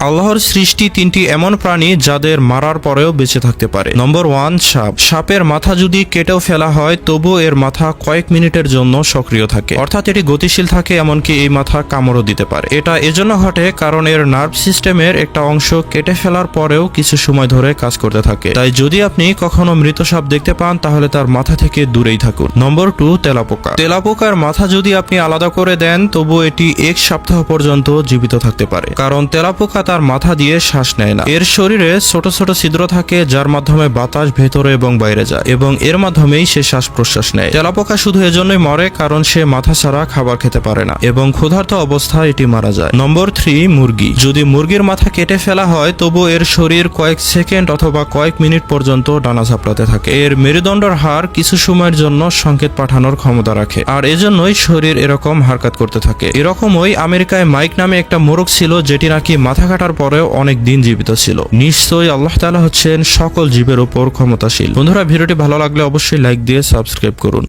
আল্লাহর সৃষ্টি তিনটি এমন প্রাণী যাদের মারার পরেও বেঁচে থাকতে পারে। নম্বর 1, সাপ। সাপের মাথা যদি কেটেও ফেলা হয় তবু এর মাথা কয়েক মিনিটের জন্য সক্রিয় থাকে, অর্থাৎ এটি গতিশীল থাকে, এমনকি এই মাথা কামড়ও দিতে পারে। এটা এজন্য ঘটে কারণ এর নার্ভ সিস্টেমের একটা অংশ কেটে ফেলার পরেও কিছু সময় ধরে কাজ করতে থাকে। তাই যদি আপনি কখনো মৃত সাপ দেখতে পান তাহলে তার মাথা থেকে দূরেই থাকুন। নম্বর 2, তেলাপোকা। তেলাপোকার মাথা যদি আপনি আলাদা করে দেন তবু এটি 1 সপ্তাহ পর্যন্ত জীবিত থাকতে পারে, কারণ তেলাপোকা তার মাথা দিয়ে শ্বাস নেয় না। এর শরীরে ছোট ছোট ছিদ্র থাকে যার মাধ্যমে বাতাস ভেতরে এবং বাইরে যায় এবং এর মাধ্যমেই সে শ্বাস প্রশ্বাস নেয়। তেলাপোকা শুধু এজন্যই মরে কারণ সে মাথা ছাড়া খাবার খেতে পারে না এবং ক্ষুধার্ত অবস্থায় এটি মারা যায়। নম্বর 3, মুরগি। যদি মুরগির মাথা কেটে ফেলা হয় তবু এর শরীর কয়েক সেকেন্ড অথবা কয়েক মিনিট পর্যন্ত ডানা ঝাপড়াতে থাকে। এর মেরুদণ্ডের হাড় কিছু সময়ের জন্য সংকেত পাঠানোর ক্ষমতা রাখে আর এজন্যই শরীর এরকম হারকাত করতে থাকে। এরকমই আমেরিকায় মাইক নামে একটা মোরগ ছিল যেটি নাকি মাথা কাটার পরেও অনেক দিন জীবিত ছিল। নিশ্চয়ই আল্লাহ তাআলা হচ্ছেন সকল জীবের উপর ক্ষমতাশীল। বন্ধুরা, ভিডিওটি ভালো লাগলে অবশ্যই লাইক দিয়ে সাবস্ক্রাইব করুন।